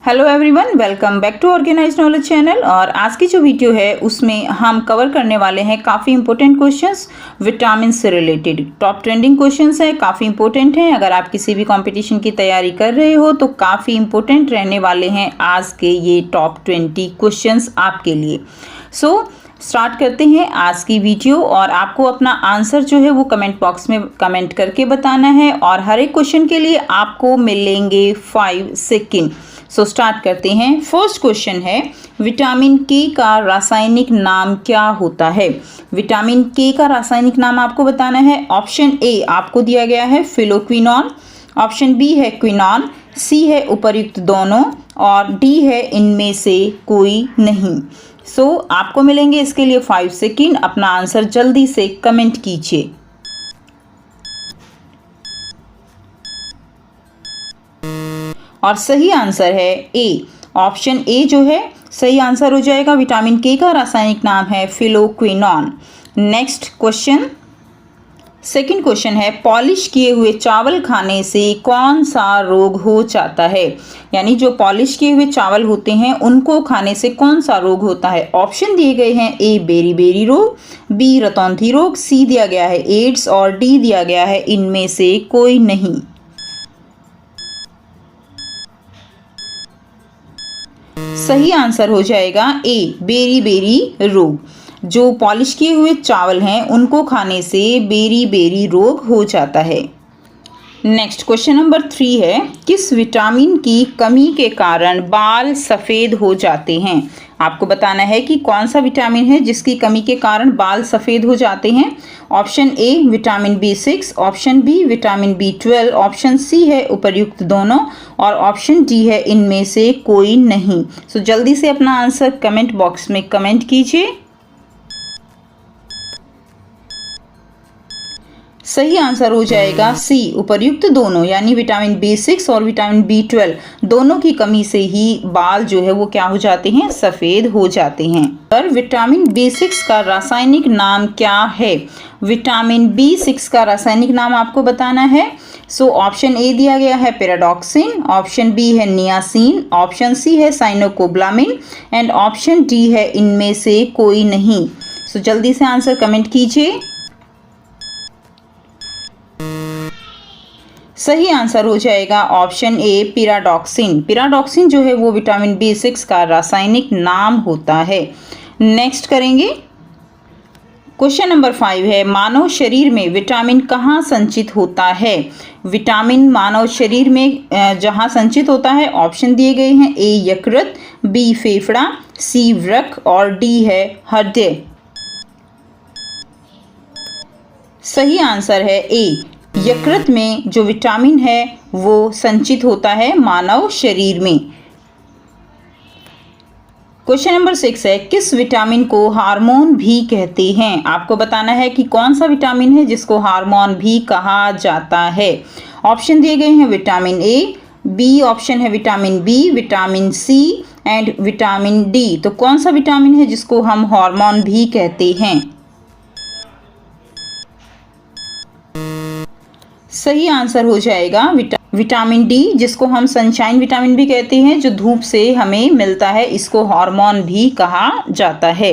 Hello everyone, welcome back to organised knowledge channel. और आज की जो वीडियो है उसमें हम कवर करने वाले हैं काफ़ी इंपॉर्टेंट क्वेश्चंस विटामिन से रिलेटेड। टॉप ट्रेंडिंग क्वेश्चंस है, काफ़ी इंपॉर्टेंट हैं। अगर आप किसी भी कंपटीशन की तैयारी कर रहे हो तो काफ़ी इंपॉर्टेंट रहने वाले हैं आज के ये टॉप 20 क्वेश्चंस आपके लिए। स्टार्ट करते हैं आज की वीडियो। और आपको अपना आंसर जो है वो कमेंट बॉक्स में कमेंट करके बताना है और हर एक क्वेश्चन के लिए आपको मिलेंगे 5 सेकेंड। स्टार्ट करते हैं। फर्स्ट क्वेश्चन है, विटामिन के का रासायनिक नाम क्या होता है? विटामिन के का रासायनिक नाम आपको बताना है। ऑप्शन ए आपको दिया गया है फिलोक्विनॉन, ऑप्शन बी है क्विनॉन, सी है उपर्युक्त दोनों और डी है इनमें से कोई नहीं। आपको मिलेंगे इसके लिए 5 सेकेंड। अपना आंसर जल्दी से कमेंट कीजिए। और सही आंसर है ए, ऑप्शन ए जो है सही आंसर हो जाएगा। विटामिन के का रासायनिक नाम है फिलोक्विनॉन। नेक्स्ट क्वेश्चन, सेकंड क्वेश्चन है, पॉलिश किए हुए चावल खाने से कौन सा रोग हो जाता है? यानी जो पॉलिश किए हुए चावल होते हैं उनको खाने से कौन सा रोग होता है? ऑप्शन दिए गए हैं, ए बेरी रोग, बी रतौंधी रोग, सी दिया गया है एड्स और डी दिया गया है इनमें से कोई नहीं। सही आंसर हो जाएगा ए बेरी रोग। जो पॉलिश किए हुए चावल हैं उनको खाने से बेरी रोग हो जाता है। नेक्स्ट क्वेश्चन नंबर 3 है, किस विटामिन की कमी के कारण बाल सफ़ेद हो जाते हैं? आपको बताना है कि कौन सा विटामिन है जिसकी कमी के कारण बाल सफ़ेद हो जाते हैं। Option A vitamin B6, option B vitamin B12, option C है उपर्युक्त दोनों और ऑप्शन डी है इनमें से कोई नहीं। जल्दी से अपना आंसर कमेंट बॉक्स में कमेंट कीजिए। सही आंसर हो जाएगा सी उपर्युक्त दोनों, यानी विटामिन B6 और विटामिन B12 दोनों की कमी से ही बाल जो है वो क्या हो जाते हैं, सफ़ेद हो जाते हैं। पर विटामिन B6 का रासायनिक नाम क्या है? विटामिन B6 का रासायनिक नाम आपको बताना है। ऑप्शन ए दिया गया है पैराडॉक्सिन, ऑप्शन बी है नियासिन, ऑप्शन सी है साइनोकोब्लामिन एंड ऑप्शन डी है इनमें से कोई नहीं। जल्दी से आंसर कमेंट कीजिए। सही आंसर हो जाएगा ऑप्शन ए पैराडॉक्सिन। पैराडॉक्सिन जो है वो विटामिन B6 का रासायनिक नाम होता है। नेक्स्ट करेंगे, क्वेश्चन नंबर 5 है, मानव शरीर में विटामिन कहाँ संचित होता है? विटामिन मानव शरीर में जहाँ संचित होता है, ऑप्शन दिए गए हैं, ए यकृत, बी फेफड़ा, सी वृक्क और डी है हृदय। सही आंसर है ए, यकृत में जो विटामिन है वो संचित होता है मानव शरीर में। क्वेश्चन नंबर 6 है, किस विटामिन को हार्मोन भी कहते हैं? आपको बताना है कि कौन सा विटामिन है जिसको हार्मोन भी कहा जाता है। ऑप्शन दिए गए हैं, विटामिन ए, बी ऑप्शन है vitamin B, vitamin C and vitamin D. तो कौन सा विटामिन है जिसको हम हार्मोन भी कहते हैं? सही आंसर हो जाएगा विटामिन डी, जिसको हम सनशाइन विटामिन भी कहते हैं, जो धूप से हमें मिलता है, इसको हार्मोन भी कहा जाता है।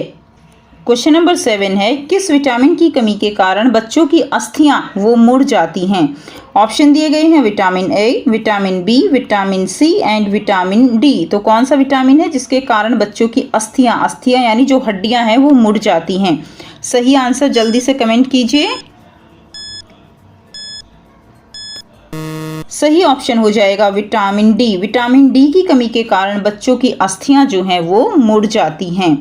क्वेश्चन नंबर 7 है, किस विटामिन की कमी के कारण बच्चों की अस्थियां वो मुड़ जाती हैं? ऑप्शन दिए गए हैं, vitamin A, vitamin B, vitamin C and vitamin D. तो कौन सा विटामिन है जिसके कारण बच्चों की अस्थियां यानी जो हड्डियां हैं वो मुड़ जाती हैं? सही आंसर जल्दी से कमेंट कीजिए। सही ऑप्शन हो जाएगा विटामिन डी। विटामिन डी की कमी के कारण बच्चों की अस्थियां जो हैं वो मुड़ जाती हैं।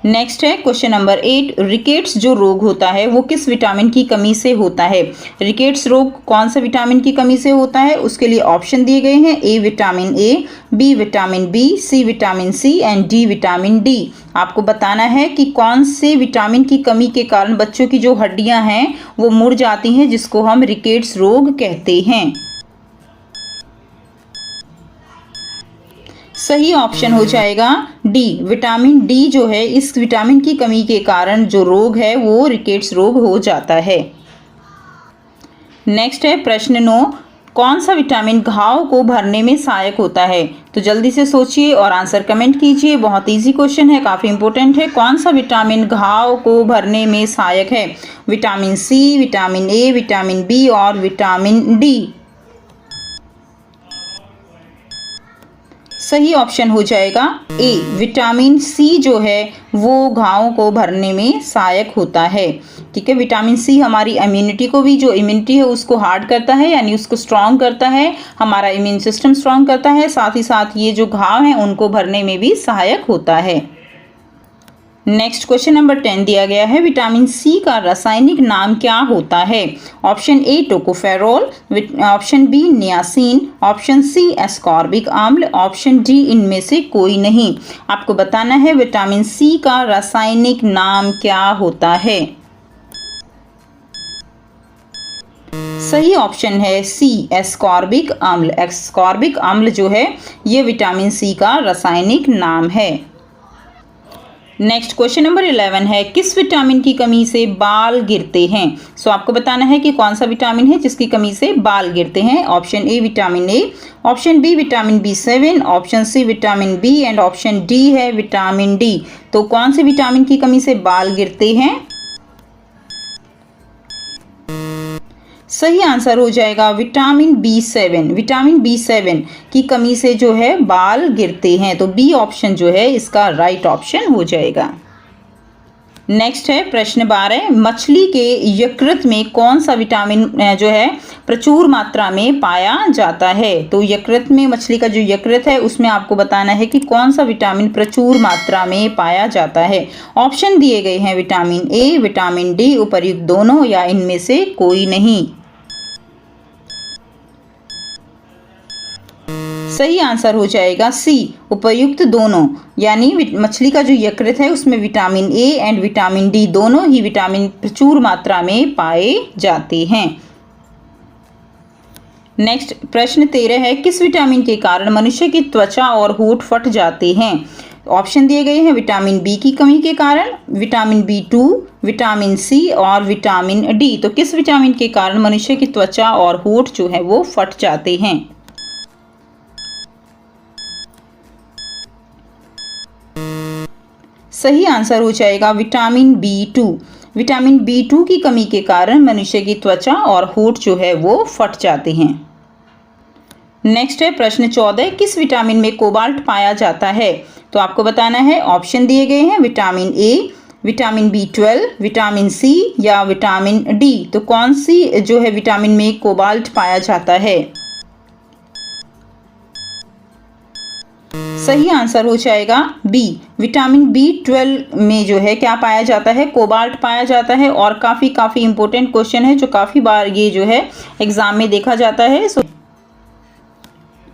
नेक्स्ट है क्वेश्चन नंबर 8, रिकेट्स जो रोग होता है वो किस विटामिन की कमी से होता है? रिकेट्स रोग कौन सा विटामिन की कमी से होता है? उसके लिए ऑप्शन दिए गए हैं, A vitamin A, B vitamin B, C vitamin C and D vitamin D. आपको बताना है कि कौन से विटामिन की कमी के कारण बच्चों की जो हड्डियां हैं वो मुड़ जाती हैं, जिसको हम रिकेट्स रोग कहते हैं। सही ऑप्शन हो जाएगा डी, विटामिन डी जो है इस विटामिन की कमी के कारण जो रोग है वो रिकेट्स रोग हो जाता है। नेक्स्ट है प्रश्न 9, कौन सा विटामिन घाव को भरने में सहायक होता है? तो जल्दी से सोचिए और आंसर कमेंट कीजिए। बहुत इजी क्वेश्चन है, काफ़ी इंपॉर्टेंट है। कौन सा विटामिन घाव को भरने में सहायक है? Vitamin C, vitamin A, vitamin B और विटामिन डी। सही ऑप्शन हो जाएगा ए, विटामिन सी जो है वो घावों को भरने में सहायक होता है। ठीक है, विटामिन सी हमारी इम्यूनिटी को भी, जो इम्यूनिटी है उसको हार्ड करता है, यानी उसको स्ट्रॉन्ग करता है, हमारा इम्यून सिस्टम स्ट्रॉन्ग करता है। साथ ही साथ ये जो घाव हैं उनको भरने में भी सहायक होता है। नेक्स्ट क्वेश्चन नंबर 10 दिया गया है, विटामिन सी का रासायनिक नाम क्या होता है? Option A tocopherol, option B niacin, option C ascorbic अम्ल, ऑप्शन डी इनमें से कोई नहीं। आपको बताना है विटामिन सी का रासायनिक नाम क्या होता है। सही ऑप्शन है सी, एस्कॉर्बिक अम्ल। एस्कॉर्बिक अम्ल जो है ये विटामिन सी का रासायनिक नाम है। नेक्स्ट क्वेश्चन नंबर 11 है, किस विटामिन की कमी से बाल गिरते हैं? सो आपको बताना है कि कौन सा विटामिन है जिसकी कमी से बाल गिरते हैं। Option A vitamin A, option B vitamin B7, option C vitamin B and option D है विटामिन डी। तो कौन से विटामिन की कमी से बाल गिरते हैं? सही आंसर हो जाएगा विटामिन B7। विटामिन B7 की कमी से जो है बाल गिरते हैं, तो बी ऑप्शन जो है इसका राइट ऑप्शन हो जाएगा। नेक्स्ट है प्रश्न 12, मछली के यकृत में कौन सा विटामिन जो है प्रचुर मात्रा में पाया जाता है? तो यकृत में, मछली का जो यकृत है उसमें आपको बताना है कि कौन सा विटामिन प्रचुर मात्रा में पाया जाता है। ऑप्शन दिए गए हैं विटामिन ए, विटामिन डी, उपर्युक्त दोनों या इनमें से कोई नहीं। सही आंसर हो जाएगा सी, उपयुक्त दोनों, यानी मछली का जो यकृत है उसमें vitamin A and vitamin D दोनों ही विटामिन प्रचुर मात्रा में पाए जाते हैं। नेक्स्ट प्रश्न 13 है, किस विटामिन के कारण मनुष्य की त्वचा और होंठ फट जाते हैं? ऑप्शन दिए गए हैं विटामिन बी की कमी के कारण, विटामिन B2, विटामिन सी और विटामिन डी। तो किस विटामिन के कारण मनुष्य की त्वचा और होंठ जो है वो फट जाते हैं? सही आंसर हो जाएगा विटामिन B2। विटामिन B2 की कमी के कारण मनुष्य की त्वचा और होंठ जो है वो फट जाते हैं। नेक्स्ट है प्रश्न 14, किस विटामिन में कोबाल्ट पाया जाता है? तो आपको बताना है, ऑप्शन दिए गए हैं vitamin A, vitamin B12, vitamin C या विटामिन डी। तो कौन सी जो है विटामिन में कोबाल्ट पाया जाता है? सही आंसर हो जाएगा बी, विटामिन B12 में जो है क्या पाया जाता है? कोबाल्ट पाया जाता है। और काफ़ी इंपॉर्टेंट क्वेश्चन है जो काफ़ी बार ये जो है एग्जाम में देखा जाता है।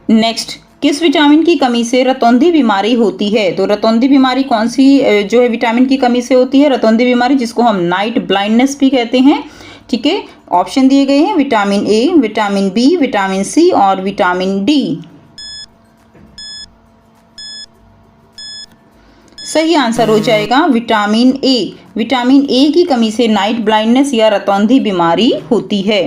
नेक्स्ट, किस विटामिन की कमी से रतौंधी बीमारी होती है? तो रतौंधी बीमारी कौन सी जो है विटामिन की कमी से होती है? रतौंधी बीमारी जिसको हम नाइट ब्लाइंडनेस भी कहते हैं। ठीक है, ऑप्शन दिए गए हैं vitamin A, vitamin B, vitamin C और विटामिन डी। सही आंसर हो जाएगा विटामिन ए। विटामिन ए की कमी से नाइट ब्लाइंडनेस या रतौंधी बीमारी होती है।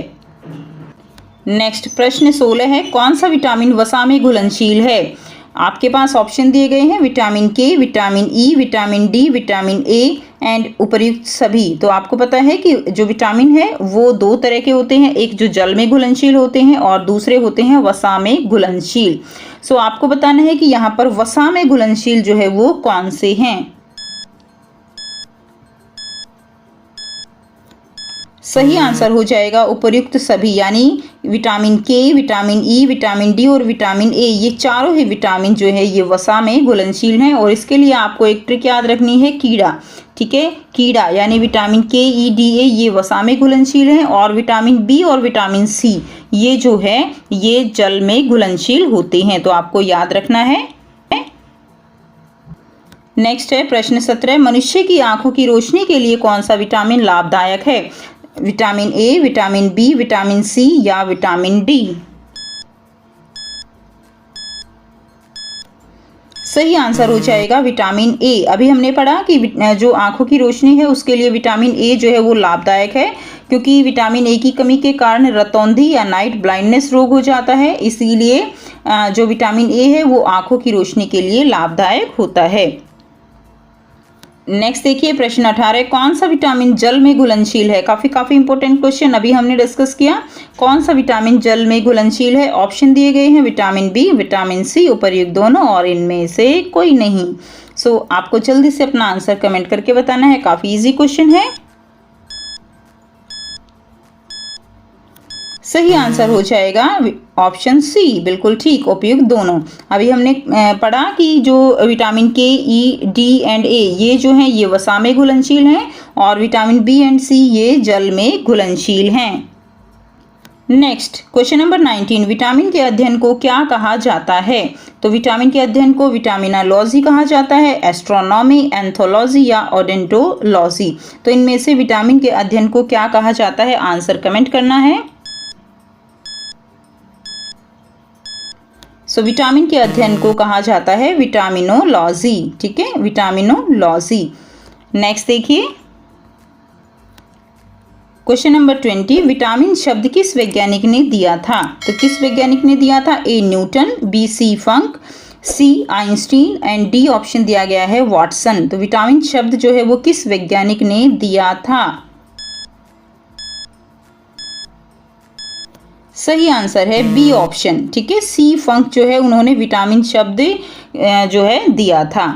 नेक्स्ट प्रश्न 16 है, कौन सा विटामिन वसा में घुलनशील है? आपके पास ऑप्शन दिए गए हैं विटामिन के, vitamin E, vitamin D, vitamin A and उपर्युक्त सभी। तो आपको पता है कि जो विटामिन है वो दो तरह के होते हैं, एक जो जल में घुलनशील होते हैं और दूसरे होते हैं वसा में घुलनशील। सो आपको बताना है कि यहाँ पर वसा में घुलनशील जो है वो कौन से हैं। सही आंसर हो जाएगा उपर्युक्त सभी, यानी विटामिन के, विटामिन ई, विटामिन डी और विटामिन ए, ये चारों ही विटामिन जो है ये वसा में घुलनशील हैं। और इसके लिए आपको एक ट्रिक याद रखनी है, कीड़ा। ठीक है, कीड़ा यानी विटामिन KEDA ये वसा में घुलनशील हैं और विटामिन बी और विटामिन सी ये जो है ये जल में घुलनशील होते हैं। तो आपको याद रखना है। नेक्स्ट है प्रश्न 17, मनुष्य की आंखों की रोशनी के लिए कौन सा विटामिन लाभदायक है? Vitamin A, vitamin B, vitamin C या विटामिन डी। सही आंसर हो जाएगा विटामिन ए। अभी हमने पढ़ा कि जो आंखों की रोशनी है उसके लिए विटामिन ए जो है वो लाभदायक है, क्योंकि विटामिन ए की कमी के कारण रतौंधी या नाइट ब्लाइंडनेस रोग हो जाता है, इसीलिए जो विटामिन ए है वो आंखों की रोशनी के लिए लाभदायक होता है। नेक्स्ट देखिए प्रश्न 18, कौन सा विटामिन जल में घुलनशील है? काफी इंपॉर्टेंट क्वेश्चन अभी हमने डिस्कस किया। कौन सा विटामिन जल में घुलनशील है? ऑप्शन दिए गए हैं विटामिन बी, विटामिन सी, उपर्युक्त दोनों और इनमें से कोई नहीं। सो आपको जल्दी से अपना आंसर कमेंट करके बताना है, काफी इजी क्वेश्चन है। सही आंसर हो जाएगा ऑप्शन सी, बिल्कुल ठीक, उपयुक्त दोनों। अभी हमने पढ़ा कि जो विटामिन के, ई, डी एंड ए ये जो हैं ये वसा में घुलनशील हैं और विटामिन बी एंड सी ये जल में घुलनशील हैं। नेक्स्ट क्वेश्चन नंबर 19, विटामिन के अध्ययन को क्या कहा जाता है? तो विटामिन के अध्ययन को विटामिनोलॉजी कहा जाता है, एस्ट्रोनॉमी, एंथोलॉजी या ओडेंटोलॉजी। तो इनमें से विटामिन के अध्ययन को क्या कहा जाता है? आंसर कमेंट करना है। सो विटामिन के अध्ययन को कहा जाता है विटामिनोलॉजी, ठीक है, विटामिनोलॉजी। नेक्स्ट देखिए क्वेश्चन नंबर 20, विटामिन शब्द किस वैज्ञानिक ने दिया था? तो किस वैज्ञानिक ने दिया था? A Newton, B C Funk, C Einstein and D option दिया गया है वाटसन। तो विटामिन शब्द जो है वो किस वैज्ञानिक ने दिया था? सही आंसर है बी ऑप्शन, ठीक है, सी फंक जो है उन्होंने विटामिन शब्द जो है दिया था।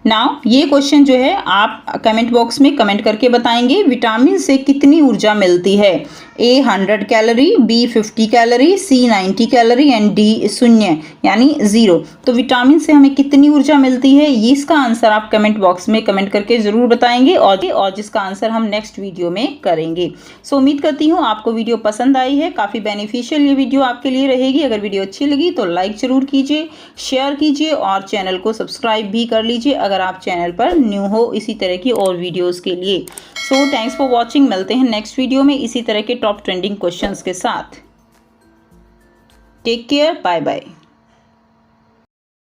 नाउ ये क्वेश्चन जो है आप कमेंट बॉक्स में कमेंट करके बताएंगे विटामिन से कितनी ऊर्जा मिलती है? A 100 calorie, B 50 calorie, C 90 calorie and D 0 यानी 0। तो विटामिन से हमें कितनी ऊर्जा मिलती है, ये इसका आंसर आप कमेंट बॉक्स में कमेंट करके ज़रूर बताएंगे और जिसका आंसर हम नेक्स्ट वीडियो में करेंगे। सो उम्मीद करती हूँ आपको वीडियो पसंद आई है, काफ़ी बेनिफिशियल ये वीडियो आपके लिए रहेगी। अगर वीडियो अच्छी लगी तो लाइक ज़रूर कीजिए, शेयर कीजिए और चैनल को सब्सक्राइब भी कर लीजिए अगर आप चैनल पर न्यू हो इसी तरह की और वीडियोस के लिए। सो थैंक्स फॉर वॉचिंग, मिलते हैं नेक्स्ट वीडियो में इसी तरह के टॉप ट्रेंडिंग क्वेश्चंस के साथ। Take care, bye bye.